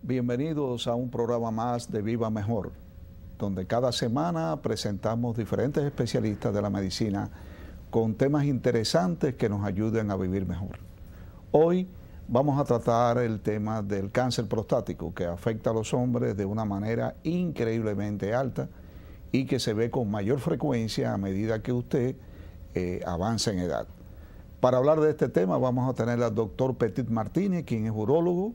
Bienvenidos a un programa más de Viva Mejor, donde cada semana presentamos diferentes especialistas de la medicina con temas interesantes que nos ayuden a vivir mejor. Hoy vamos a tratar el tema del cáncer prostático, que afecta a los hombres de una manera increíblemente alta y que se ve con mayor frecuencia a medida que usted avanza en edad. Para hablar de este tema vamos a tener al doctor Petit Martínez, quien es urólogo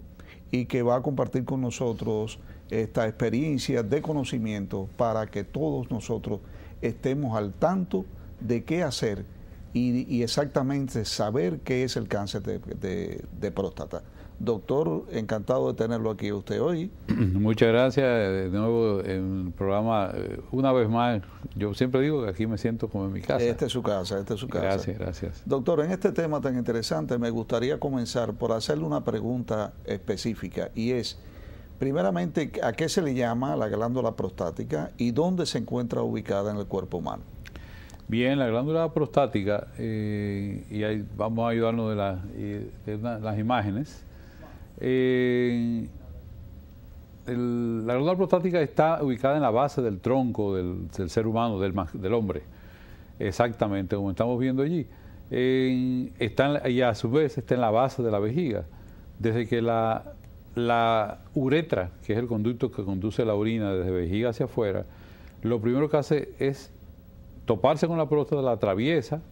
y que va a compartir con nosotros esta experiencia de conocimiento para que todos nosotros estemos al tanto de qué hacer y exactamente saber qué es el cáncer de próstata. Doctor, encantado de tenerlo aquí usted hoy. Muchas gracias de nuevo en el programa. Una vez más, yo siempre digo que aquí me siento como en mi casa. Esta es su casa, esta es su casa. Gracias, gracias. Doctor, en este tema tan interesante me gustaría comenzar por hacerle una pregunta específica y es, primeramente, ¿a qué se le llama la glándula prostática y dónde se encuentra ubicada en el cuerpo humano? Bien, la glándula prostática, y ahí vamos a ayudarnos de las imágenes. La glándula prostática está ubicada en la base del tronco del ser humano, del hombre, exactamente como estamos viendo allí. Y a su vez está en la base de la vejiga, desde que la uretra, que es el conducto que conduce la orina desde vejiga hacia afuera, lo primero que hace es toparse con la próstata, la atraviesa,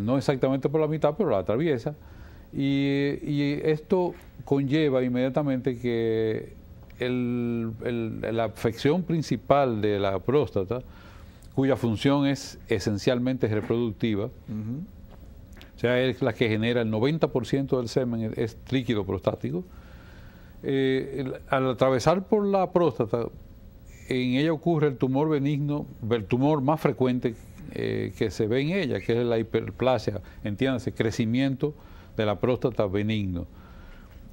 no exactamente por la mitad, pero la atraviesa, y esto conlleva inmediatamente que la afección principal de la próstata, cuya función es esencialmente reproductiva, o sea, es la que genera el 90% del semen, es líquido prostático. Al atravesar por la próstata, en ella ocurre el tumor benigno, el tumor más frecuente que se ve en ella, que es la hiperplasia, entiéndase, crecimiento de la próstata benigno.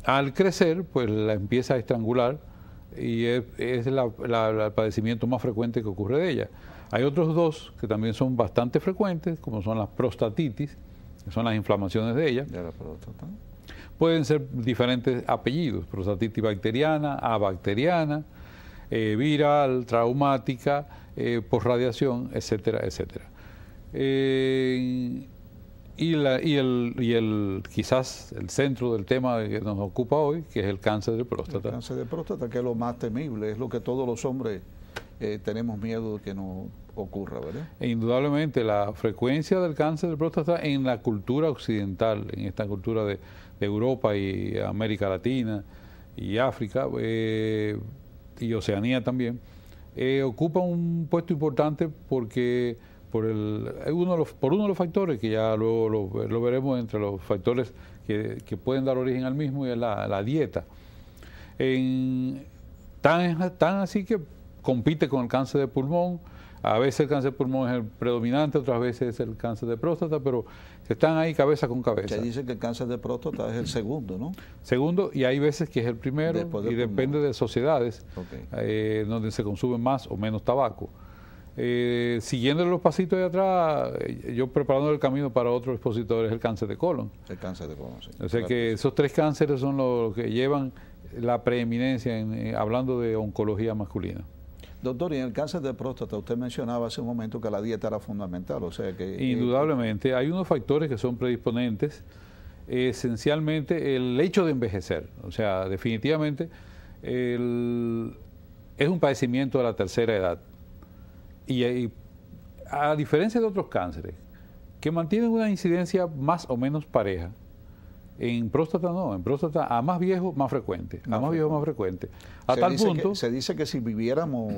Al crecer, pues la empieza a estrangular y es el padecimiento más frecuente que ocurre de ella. Hay otros dos que también son bastante frecuentes, como son las prostatitis, que son las inflamaciones de ella. ¿De la próstata? Pueden ser diferentes apellidos, prostatitis bacteriana, abacteriana, viral, traumática, por radiación, etcétera, etcétera. Quizás el centro del tema que nos ocupa hoy, que es el cáncer de próstata. El cáncer de próstata, que es lo más temible, es lo que todos los hombres tenemos miedo de que nos ocurra, ¿verdad? E indudablemente la frecuencia del cáncer de próstata en la cultura occidental, en esta cultura de Europa y América Latina y África y Oceanía también, ocupa un puesto importante porque por uno de los factores que ya luego lo veremos entre los factores que pueden dar origen al mismo, y es la dieta. Tan así que compite con el cáncer de pulmón. A veces el cáncer de pulmón es el predominante, otras veces es el cáncer de próstata, pero están ahí cabeza con cabeza. Se dice que el cáncer de próstata es el segundo, ¿no? Segundo, y hay veces que es el primero, y depende de sociedades, donde se consume más o menos tabaco. Siguiendo los pasitos de atrás, yo preparando el camino para otro expositor, es el cáncer de colon. El cáncer de colon, sí. O sea que esos tres cánceres son los que llevan la preeminencia hablando de oncología masculina. Doctor, y en el cáncer de próstata, usted mencionaba hace un momento que la dieta era fundamental, o sea que... Indudablemente, hay unos factores que son predisponentes, esencialmente el hecho de envejecer, o sea, definitivamente es un padecimiento de la tercera edad, y a diferencia de otros cánceres, que mantienen una incidencia más o menos pareja, en próstata no, en próstata a más viejo, más frecuente, a más viejo, más frecuente. A tal punto... Se dice que si viviéramos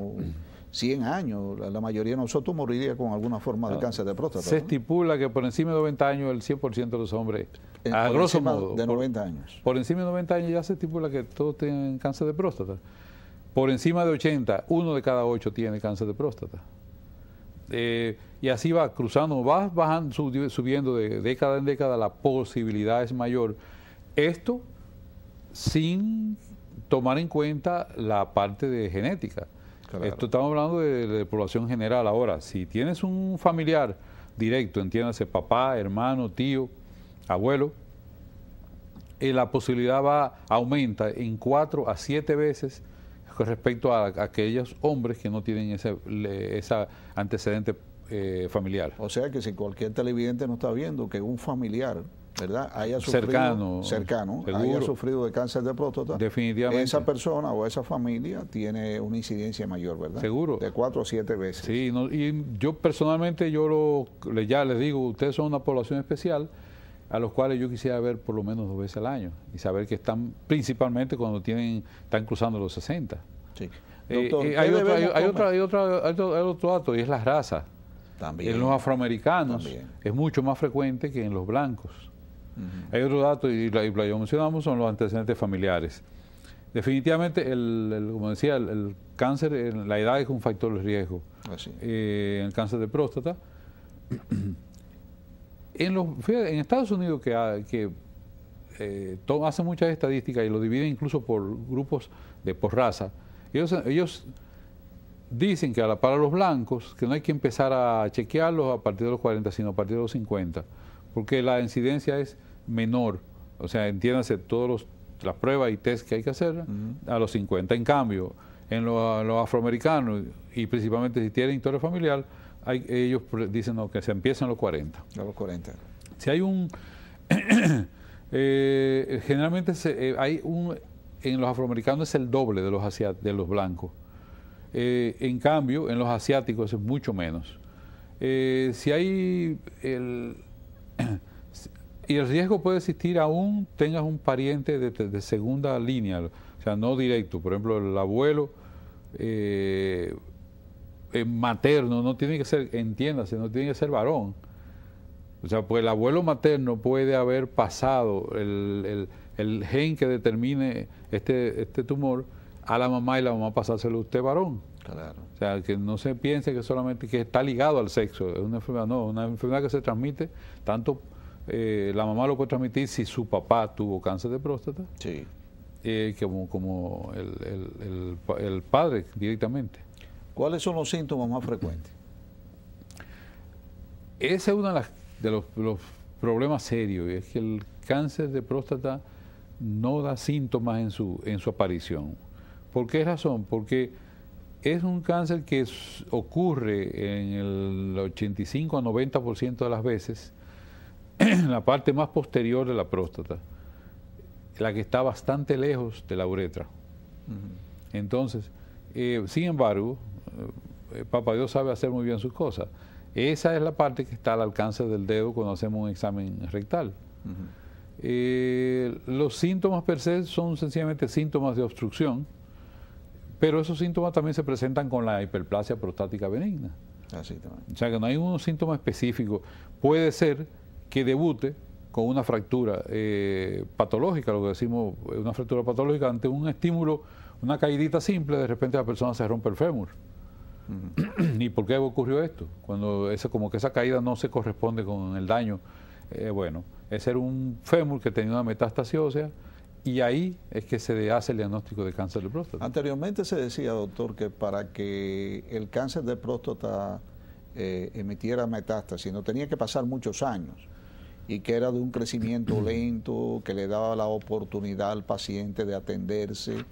100 años, la mayoría de nosotros moriría con alguna forma de cáncer de próstata. Se estipula que por encima de 90 años el 100% de los hombres, a grosso modo, de 90 años. Por encima de 90 años ya se estipula que todos tienen cáncer de próstata. Por encima de 80, 1 de cada 8 tiene cáncer de próstata. Y así va cruzando, va bajando, subiendo de década en década, la posibilidad es mayor. Esto sin tomar en cuenta la parte de genética. Claro. Esto estamos hablando de población general. Ahora, si tienes un familiar directo, entiéndase papá, hermano, tío, abuelo, la posibilidad aumenta en 4 a 7 veces con respecto a aquellos hombres que no tienen ese antecedente familiar. O sea que si cualquier televidente no está viendo que un familiar, ¿verdad?, haya sufrido, cercano haya sufrido de cáncer de próstata, definitivamente esa persona o esa familia tiene una incidencia mayor, ¿verdad? Seguro. De 4 a 7 veces. Sí, y yo personalmente, ya les digo, ustedes son una población especial a los cuales yo quisiera ver por lo menos 2 veces al año y saber que están principalmente cuando están cruzando los 60. Sí. Doctor, hay otro dato y es la raza. También. En los afroamericanos es mucho más frecuente que en los blancos. Hay otro dato, y lo mencionamos, son los antecedentes familiares. Definitivamente, como decía, el cáncer, la edad es un factor de riesgo. El cáncer de próstata. En Estados Unidos, que hacen muchas estadísticas y lo dividen incluso por grupos por raza, ellos dicen que para los blancos que no hay que empezar a chequearlos a partir de los 40, sino a partir de los 50, porque la incidencia es menor, o sea, entiéndase las pruebas y test que hay que hacer a los 50. En cambio, en los afroamericanos, y principalmente si tienen historia familiar, ellos dicen que se empiezan a los 40. A los 40. Si hay generalmente en los afroamericanos es el doble de los blancos. En cambio, en los asiáticos es mucho menos. Si hay y el riesgo puede existir aún tengas un pariente de segunda línea, o sea, no directo. Por ejemplo, el abuelo materno no tiene que ser, entiéndase, no tiene que ser varón. O sea, pues el abuelo materno puede haber pasado el gen que determine este tumor a la mamá y la mamá pasárselo a usted varón. Claro. O sea, que no se piense que solamente que está ligado al sexo. Es una enfermedad, no, una enfermedad que se transmite tanto. La mamá lo puede transmitir si su papá tuvo cáncer de próstata, sí, como el padre directamente. ¿Cuáles son los síntomas más frecuentes? Ese es uno de los problemas serios, y es que el cáncer de próstata no da síntomas en su aparición. ¿Por qué razón? Porque es un cáncer que ocurre en el 85 a 90% de las veces en la parte más posterior de la próstata, la que está bastante lejos de la uretra. Entonces, sin embargo, Papá Dios sabe hacer muy bien sus cosas. Esa es la parte que está al alcance del dedo cuando hacemos un examen rectal. Los síntomas per se son sencillamente síntomas de obstrucción, pero esos síntomas también se presentan con la hiperplasia prostática benigna. Así también. O sea que no hay un síntoma específico. Puede ser que debute con una fractura patológica, lo que decimos, una fractura patológica ante un estímulo, una caidita simple, de repente la persona se rompe el fémur. ¿Y por qué ocurrió esto? Cuando como que esa caída no se corresponde con el daño. Bueno, ese era un fémur que tenía una metástasis ósea, y ahí es que se hace el diagnóstico de cáncer de próstata. Anteriormente se decía, doctor, que para que el cáncer de próstata emitiera metástasis no tenía que pasar muchos años, y que era de un crecimiento lento, que le daba la oportunidad al paciente de atenderse.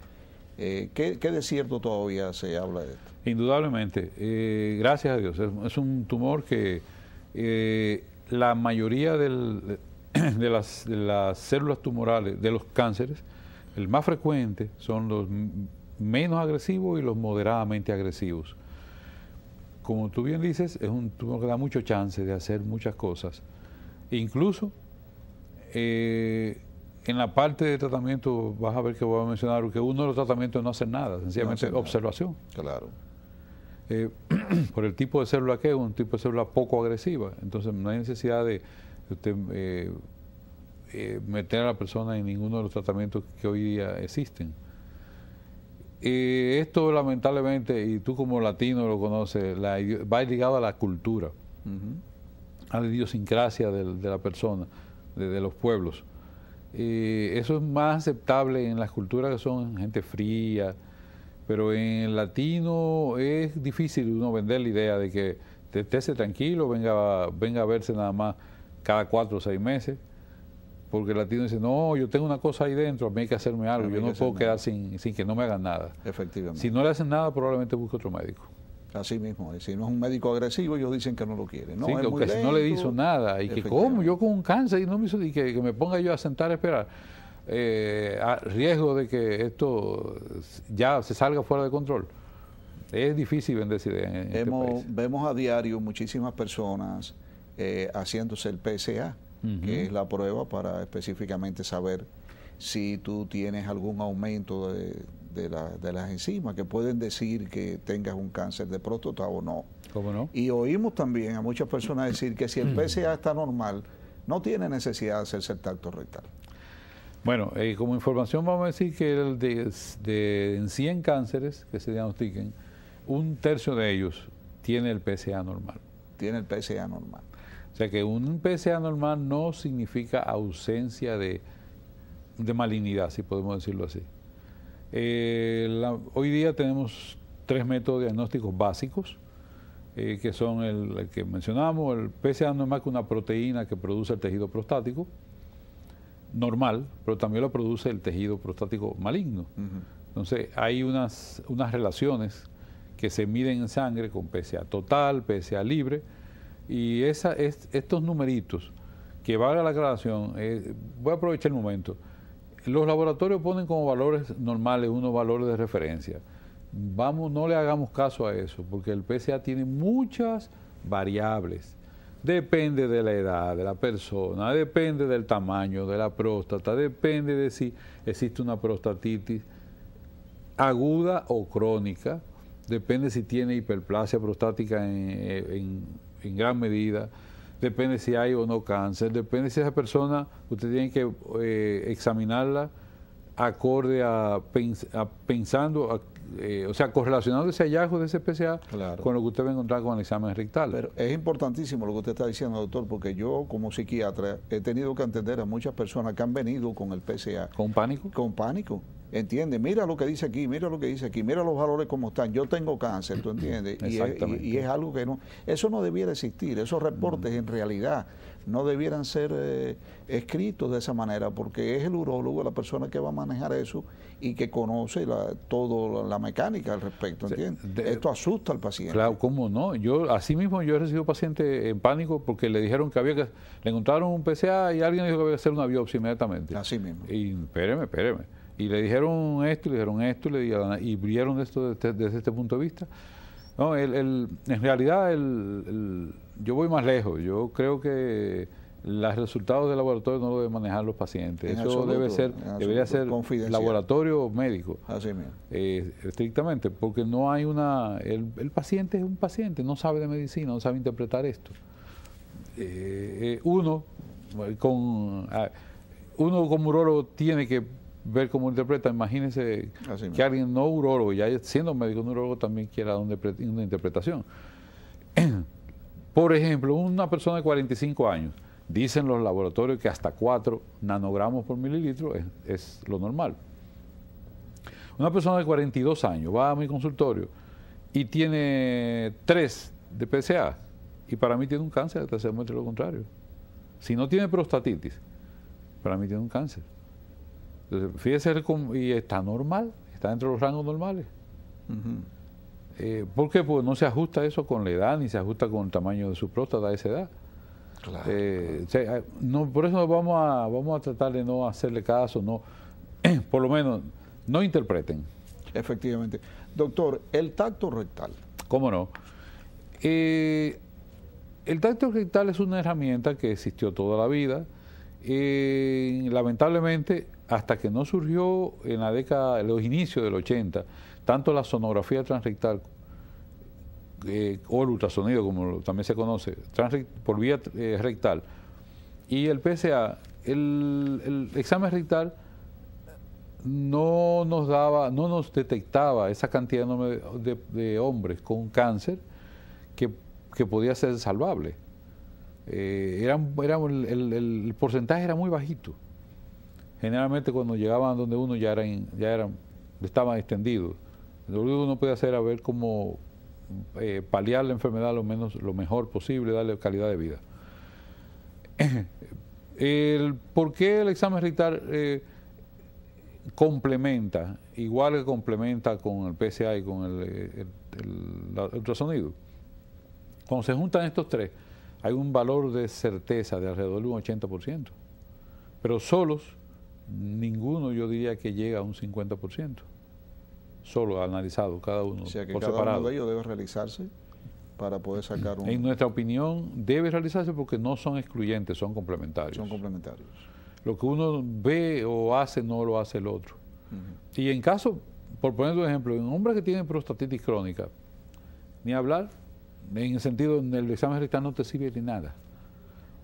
¿Qué de cierto todavía se habla de esto? Indudablemente, gracias a Dios. Es un tumor que la mayoría de las células tumorales de los cánceres, el más frecuente son los menos agresivos y los moderadamente agresivos. Como tú bien dices, es un tumor que da mucho chance de hacer muchas cosas. Incluso en la parte de tratamiento vas a ver que voy a mencionar que uno de los tratamientos no hace nada, sencillamente observación. Claro. Por el tipo de célula que es, un tipo de célula poco agresiva. Entonces no hay necesidad de usted meter a la persona en ninguno de los tratamientos que hoy día existen. Esto lamentablemente, y tú como latino lo conoces, va ligado a la cultura, a la idiosincrasia de la persona, de los pueblos. Eso es más aceptable en las culturas que son gente fría, pero en el latino es difícil uno vender la idea de que estése tranquilo, venga a verse nada más cada 4 o 6 meses, porque el latino dice, no, yo tengo una cosa ahí dentro, a mí hay que hacerme algo, yo no puedo quedar sin que no me hagan nada. Efectivamente. Si no le hacen nada, probablemente busque otro médico. Así mismo, si no es un médico agresivo, ellos dicen que no lo quieren. No, sí, es que si no le hizo nada, y que como yo con un cáncer y no me hizo, y que me ponga yo a sentar a esperar, a riesgo de que esto ya se salga fuera de control. Es difícil vender esa idea en este país. Vemos a diario muchísimas personas haciéndose el PSA, que es la prueba para específicamente saber si tú tienes algún aumento de las enzimas que pueden decir que tengas un cáncer de próstata o no. ¿Cómo no? Y oímos también a muchas personas decir que si el PSA está normal, no tiene necesidad de hacerse el tacto rectal. Bueno, como información vamos a decir que en 100 cánceres que se diagnostiquen, 1/3 de ellos tiene el PSA normal. Tiene el PSA normal. O sea que un PSA normal no significa ausencia de malignidad, si podemos decirlo así. Hoy día tenemos 3 métodos diagnósticos básicos, que son el que mencionamos, el PSA normal, que es una proteína que produce el tejido prostático normal, pero también lo produce el tejido prostático maligno. Entonces hay unas relaciones que se miden en sangre con PSA total, PSA libre, y estos numeritos, que valga la aclaración, voy a aprovechar el momento. Los laboratorios ponen como valores normales unos valores de referencia. No le hagamos caso a eso, porque el PSA tiene muchas variables. Depende de la edad de la persona, depende del tamaño de la próstata, depende de si existe una prostatitis aguda o crónica, depende si tiene hiperplasia prostática en gran medida, depende si hay o no cáncer, depende si esa persona, usted tiene que examinarla acorde o sea, correlacionando ese hallazgo de ese PSA con lo que usted va a encontrar con el examen rectal. Pero es importantísimo lo que usted está diciendo, doctor, porque yo como psiquiatra he tenido que atender a muchas personas que han venido con el PSA. ¿Con pánico? Con pánico. ¿Entiendes? Mira lo que dice aquí, mira lo que dice aquí, mira los valores como están. Yo tengo cáncer, ¿tú entiendes? Y es algo que no... Eso no debiera existir. Esos reportes en realidad no debieran ser escritos de esa manera, porque es el urólogo la persona que va a manejar eso y que conoce toda la mecánica al respecto, ¿entiendes? Esto asusta al paciente. Claro, ¿cómo no? Así mismo yo he recibido pacientes en pánico porque le dijeron que le encontraron un PSA y alguien dijo que había que hacer una biopsia inmediatamente. Así mismo. Y espéreme. Y le dijeron esto, y vieron esto desde este punto de vista. No, en realidad yo voy más lejos. Yo creo que los resultados del laboratorio no lo deben manejar los pacientes. Eso debería ser laboratorio médico. Así mismo. Estrictamente, porque no hay el paciente es un paciente, no sabe de medicina, no sabe interpretar esto. Uno como urólogo tiene que ver cómo interpreta. Imagínense que alguien no urólogo, ya siendo médico, un urólogo también quiera una interpretación. Por ejemplo, una persona de 45 años, dicen los laboratorios que hasta 4 nanogramos por mililitro es lo normal. Una persona de 42 años va a mi consultorio y tiene 3 de PSA, y para mí tiene un cáncer, hasta se muestra lo contrario. Si no tiene prostatitis, para mí tiene un cáncer. Entonces, fíjese, y está normal, está dentro de los rangos normales. ¿Por qué? Pues no se ajusta eso con la edad, ni se ajusta con el tamaño de su próstata a esa edad. Claro. Por eso vamos a tratar de no hacerle caso, por lo menos no interpreten. Efectivamente. Doctor, el tacto rectal. ¿Cómo no? El tacto rectal es una herramienta que existió toda la vida. Lamentablemente, hasta que no surgió en los inicios del 80, tanto la sonografía transrectal o el ultrasonido, como también se conoce, por vía rectal, y el PSA, el examen rectal no nos detectaba esa cantidad enorme de hombres con cáncer que podía ser salvable. El porcentaje era muy bajito. Generalmente cuando llegaban donde uno estaban extendidos. Lo único que uno puede hacer era ver cómo paliar la enfermedad lo mejor posible, darle calidad de vida. ¿Por qué el examen rectal complementa, igual que complementa con el PSA y con el ultrasonido? Cuando se juntan estos tres, hay un valor de certeza de alrededor de un 80%, pero solos, ninguno yo diría que llega a un 50%, solo analizado, cada uno O sea que por cada separado. uno de ellos debe realizarse para poder sacar un... En nuestra opinión, debe realizarse porque no son excluyentes, son complementarios. Son complementarios. Lo que uno ve o hace no lo hace el otro. Y en caso, por poner un ejemplo, en hombres que tienen prostatitis crónica, ni hablar, en el sentido en el examen rectal no te sirve ni nada,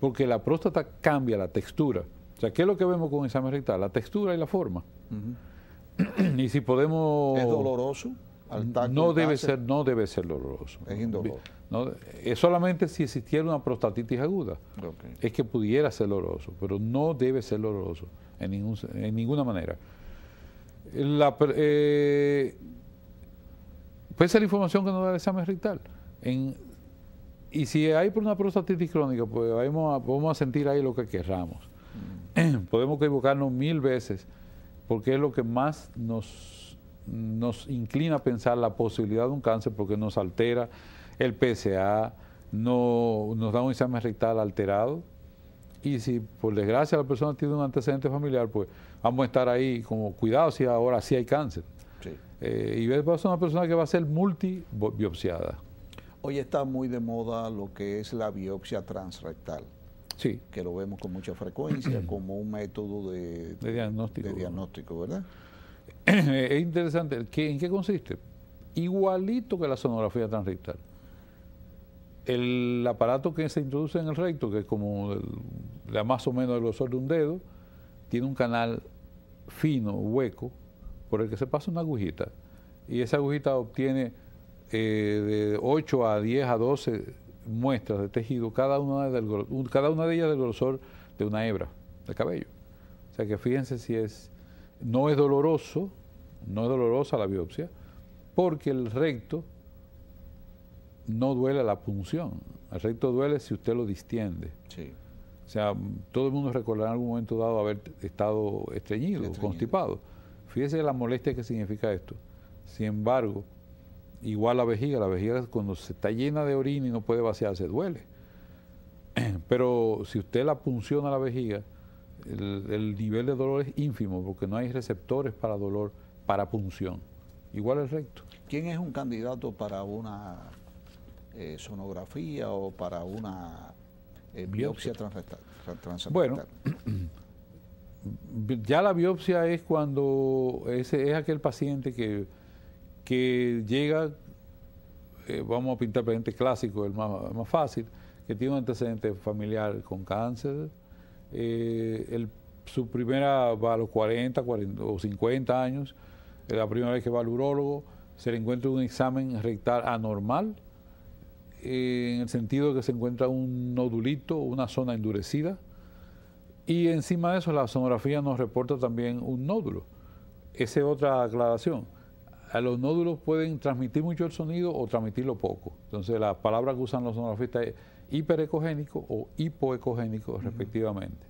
porque la próstata cambia la textura. O sea, ¿qué es lo que vemos con el examen rectal? La textura y la forma. Y si podemos... ¿Es doloroso al tacto? No debe ser doloroso. Es indoloro. No, es solamente si existiera una prostatitis aguda. Okay. Es que pudiera ser doloroso, pero no debe ser doloroso en ninguna manera. Pues esa es la información que nos da el examen rectal. Y si hay por una prostatitis crónica, pues vamos a sentir ahí lo que querramos. Podemos equivocarnos 1000 veces, porque es lo que más nos inclina a pensar la posibilidad de un cáncer, porque nos altera el PSA, nos da un examen rectal alterado, y si por desgracia la persona tiene un antecedente familiar, pues vamos a estar ahí como cuidado si ahora sí hay cáncer. Sí. Y va a ser una persona que va a ser multibiopsiada. Hoy está muy de moda lo que es la biopsia transrectal. Sí. Que lo vemos con mucha frecuencia como un método de diagnóstico, ¿verdad? Es interesante. ¿En qué consiste? Igualito que la sonografía transrectal. El aparato que se introduce en el recto, que es como la más o menos el grosor de un dedo, tiene un canal fino, hueco, por el que se pasa una agujita. Y esa agujita obtiene de 8 a 10 a 12 muestras de tejido, cada una de ellas del grosor de una hebra de cabello. O sea que fíjense si no es dolorosa la biopsia, porque el recto no duele la punción. El recto duele si usted lo distiende. Sí. O sea, todo el mundo recordará en algún momento dado haber estado estreñido, constipado. Fíjese la molestia que significa esto. Sin embargo, igual la vejiga cuando se está llena de orina y no puede vaciarse, duele. Pero si usted la punciona a la vejiga, el nivel de dolor es ínfimo, porque no hay receptores para dolor, para punción. Igual el recto. ¿Quién es un candidato para una sonografía o para una biopsia transrectal? Bueno, ya la biopsia es cuando es aquel paciente que llega, vamos a pintar presente clásico, el más fácil, que tiene un antecedente familiar con cáncer, su primera va a los 40 o 50 años, la primera vez que va al urólogo, se le encuentra un examen rectal anormal, en el sentido de que se encuentra un nodulito, una zona endurecida, y encima de eso la sonografía nos reporta también un nódulo. Esa es otra aclaración. A los nódulos pueden transmitir mucho el sonido o transmitirlo poco. Entonces la palabra que usan los sonografistas es hiperecogénico o hipoecogénico, respectivamente.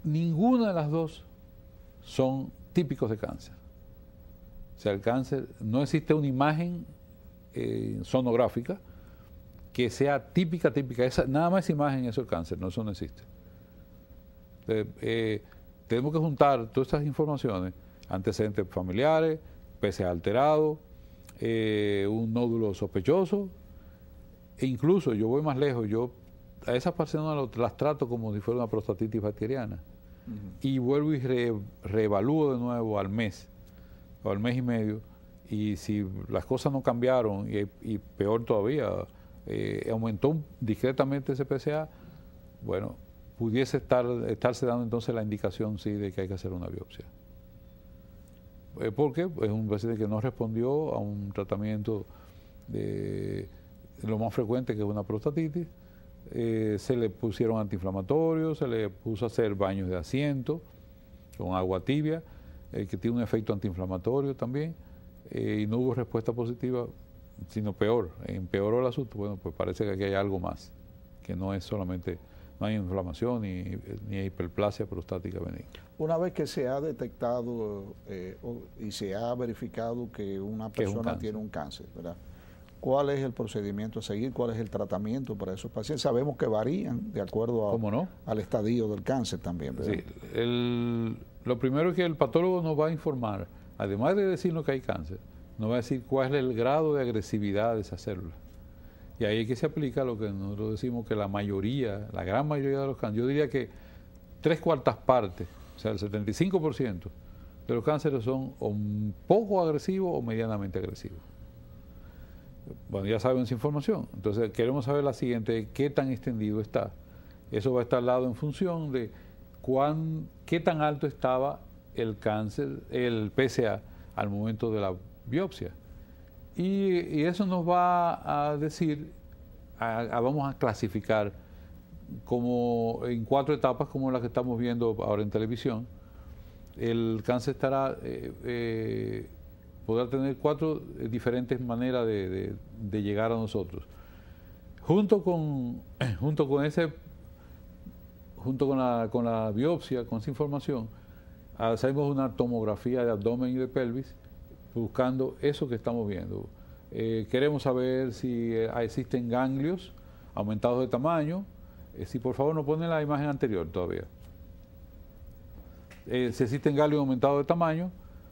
Ninguna de las dos son típicos de cáncer. O sea, el cáncer, no existe una imagen sonográfica que sea típica, nada más esa imagen, eso es cáncer, no, eso no existe. Tenemos que juntar todas estas informaciones, antecedentes familiares, PSA alterado, un nódulo sospechoso, e incluso yo voy más lejos, yo a esas personas las trato como si fuera una prostatitis bacteriana, y vuelvo y reevalúo de nuevo al mes o al mes y medio, y si las cosas no cambiaron y peor todavía, aumentó discretamente ese PSA, bueno, pudiese estarse dando entonces la indicación, sí, de que hay que hacer una biopsia. ¿Por qué? Es un paciente que no respondió a un tratamiento de lo más frecuente, que es una prostatitis. Se le pusieron antiinflamatorios, se le puso a hacer baños de asiento con agua tibia, que tiene un efecto antiinflamatorio también, y no hubo respuesta positiva, sino peor, empeoró el asunto. Bueno, pues parece que aquí hay algo más, que no es solamente no hay inflamación ni hiperplasia prostática benigna. Una vez que se ha detectado y se ha verificado que una persona tiene un cáncer, ¿verdad? ¿Cuál es el procedimiento a seguir? ¿Cuál es el tratamiento para esos pacientes? Sabemos que varían de acuerdo al estadio del cáncer también, ¿verdad? Sí, lo primero es que el patólogo nos va a informar, además de decirnos que hay cáncer, nos va a decir cuál es el grado de agresividad de esa célula. Y ahí es que se aplica lo que nosotros decimos que la gran mayoría de los cánceres, yo diría que 3/4 partes, o sea, el 75% de los cánceres son o un poco agresivos o medianamente agresivos. Bueno, ya saben esa información. Entonces, queremos saber la siguiente, qué tan extendido está. Eso va a estar dado en función de qué tan alto estaba el cáncer, el PSA, al momento de la biopsia. Y eso nos va a decir, vamos a clasificar como en 4 etapas, como las que estamos viendo ahora en televisión. El cáncer podrá tener 4 diferentes maneras de llegar a nosotros. Junto con la biopsia, con esa información, hacemos una tomografía de abdomen y de pelvis, buscando eso que estamos viendo. Queremos saber si existen ganglios aumentados de tamaño. Si por favor nos ponen la imagen anterior todavía. Si existen ganglios aumentados de tamaño,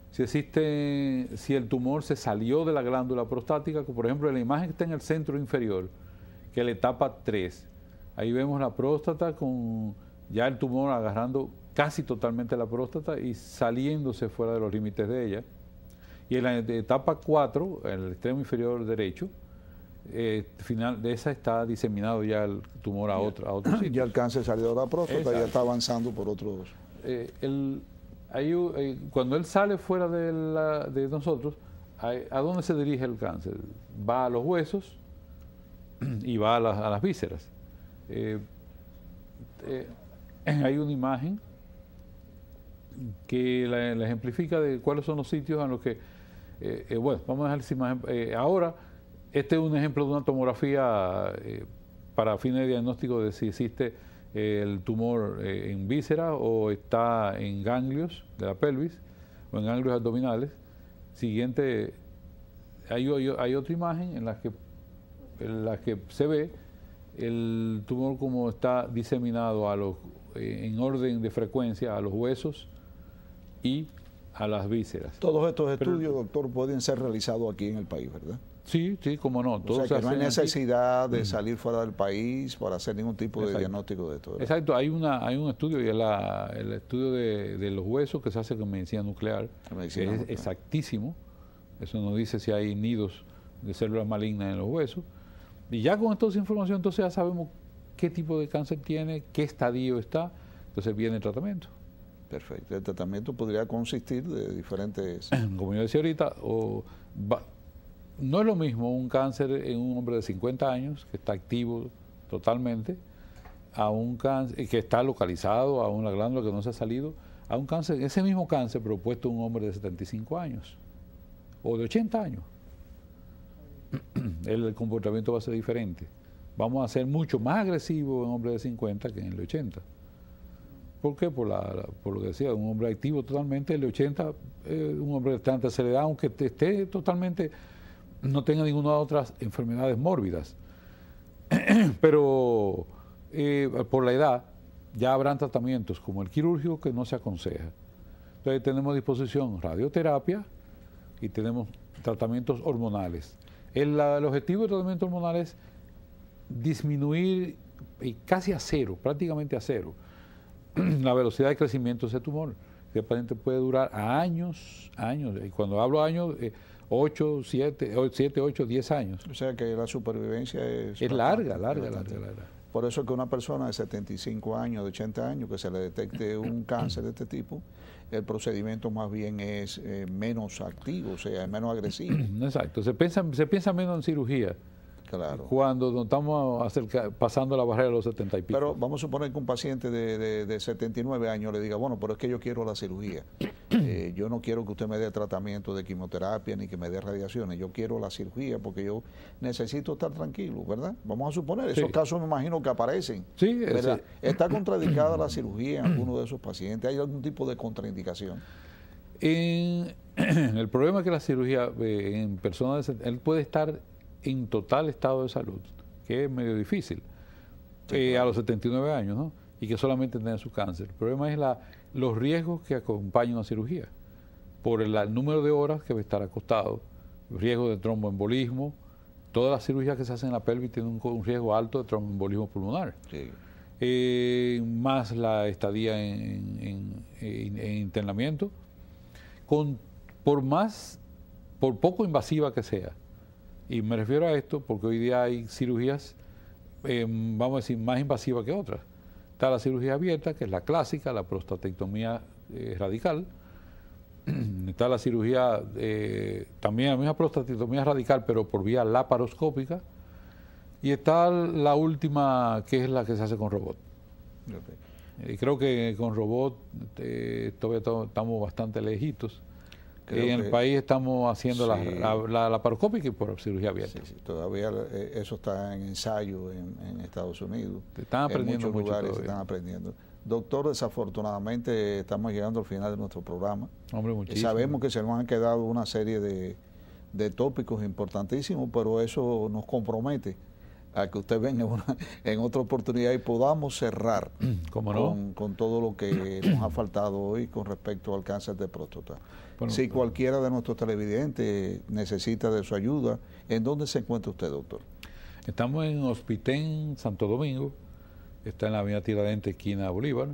si el tumor se salió de la glándula prostática, por ejemplo en la imagen que está en el centro inferior, que es la etapa 3, ahí vemos la próstata con ya el tumor agarrando casi totalmente la próstata y saliéndose fuera de los límites de ella. Y en la etapa 4, en el extremo inferior derecho, final de esa está diseminado ya el tumor a otro sitio. Ya el cáncer salió de la próstata, ya está avanzando por otros. Cuando él sale fuera de nosotros, ¿a dónde se dirige el cáncer? Va a los huesos y va a las vísceras. Hay una imagen que la ejemplifica de cuáles son los sitios en los que, bueno, vamos a dejar esa imagen. Ahora, este es un ejemplo de una tomografía para fines de diagnóstico de si existe el tumor en vísceras o está en ganglios de la pelvis o en ganglios abdominales. Siguiente, hay otra imagen en la que se ve el tumor como está diseminado en orden de frecuencia a los huesos y a las vísceras. Todos estos estudios, doctor, pueden ser realizados aquí en el país, ¿verdad? Sí, cómo no. O sea, que no hay necesidad de salir fuera del país para hacer ningún tipo de diagnóstico de esto, ¿verdad? Exacto, hay un estudio, y es el estudio de los huesos que se hace con medicina nuclear, es exactísimo. Eso nos dice si hay nidos de células malignas en los huesos. Y ya con toda esa información, entonces ya sabemos qué tipo de cáncer tiene, qué estadio está, entonces viene el tratamiento. Perfecto. El tratamiento podría consistir de diferentes... Como yo decía ahorita, no es lo mismo un cáncer en un hombre de 50 años, que está activo totalmente, a un cáncer que está localizado a una glándula que no se ha salido, a un cáncer, ese mismo cáncer propuesto a un hombre de 75 años o de 80 años. El comportamiento va a ser diferente. Vamos a ser mucho más agresivos en un hombre de 50 que en el de 80. ¿Por qué? Por lo que decía, un hombre activo totalmente, el de 80, un hombre de tanta tercera edad, aunque esté totalmente, no tenga ninguna de otras enfermedades mórbidas. Pero por la edad ya habrán tratamientos como el quirúrgico que no se aconseja. Entonces tenemos a disposición radioterapia y tenemos tratamientos hormonales. El objetivo del tratamiento hormonal es disminuir casi a cero, prácticamente a cero, la velocidad de crecimiento de ese tumor, que el paciente puede durar años, y cuando hablo años, 8, 7, 8, 10 años. O sea que la supervivencia es larga. Por eso es que una persona de 75 años, de 80 años, que se le detecte un cáncer de este tipo, el procedimiento más bien es menos activo, o sea, es menos agresivo. Exacto, se piensa menos en cirugía. Claro. cuando nos estamos pasando la barrera de los 70 y pico. Pero vamos a suponer que un paciente de 79 años le diga, bueno, pero es que yo quiero la cirugía. Yo no quiero que usted me dé tratamiento de quimioterapia ni que me dé radiaciones. Yo quiero la cirugía porque yo necesito estar tranquilo, ¿verdad? Vamos a suponer, esos casos me imagino que aparecen. Sí, ¿verdad? ¿Está contraindicada la cirugía en alguno de esos pacientes? ¿Hay algún tipo de contraindicación? El problema es que la cirugía en personas, él puede estar en total estado de salud, que es medio difícil, a los 79 años, ¿no? Y que solamente tenga su cáncer. El problema es los riesgos que acompañan a cirugía, por el número de horas que va a estar acostado, riesgo de tromboembolismo. Todas las cirugías que se hacen en la pelvis tienen un riesgo alto de tromboembolismo pulmonar. Sí. Más la estadía en internamiento, por poco invasiva que sea. Y me refiero a esto porque hoy día hay cirugías, vamos a decir, más invasivas que otras. Está la cirugía abierta, que es la clásica, la prostatectomía radical. Está la cirugía, también la misma prostatectomía radical, pero por vía laparoscópica. Y está la última, que es la que se hace con robot. Okay. Creo que con robot todavía estamos bastante lejitos. En el país estamos haciendo la laparoscópica y por cirugía abierta. Sí, todavía eso está en ensayo en Estados Unidos. Están aprendiendo en muchos mucho lugares se están aprendiendo. Doctor, desafortunadamente estamos llegando al final de nuestro programa. Hombre, muchísimo. Sabemos que se nos han quedado una serie de tópicos importantísimos, pero eso nos compromete a que usted venga en otra oportunidad y podamos cerrar con todo lo que nos ha faltado hoy con respecto al cáncer de próstata. Bueno, si cualquiera de nuestros televidentes necesita de su ayuda, ¿en dónde se encuentra usted, doctor? Estamos en Hospitén, Santo Domingo, está en la avenida Tiradentes, esquina Bolívar,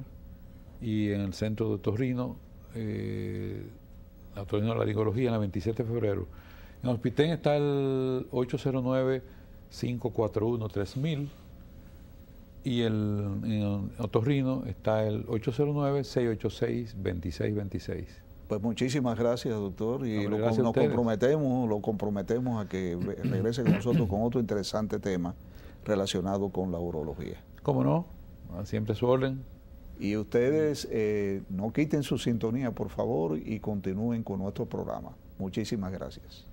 y en el centro de Otorrino, la laringología, en la 27 de febrero. En Hospitén está el 809-541-3000 y en Otorrino está el 809-686-2626. Pues muchísimas gracias, doctor, y nos comprometemos a que regrese con nosotros con otro interesante tema relacionado con la urología. ¿Cómo no? Siempre su orden. Y ustedes no quiten su sintonía, por favor, y continúen con nuestro programa. Muchísimas gracias.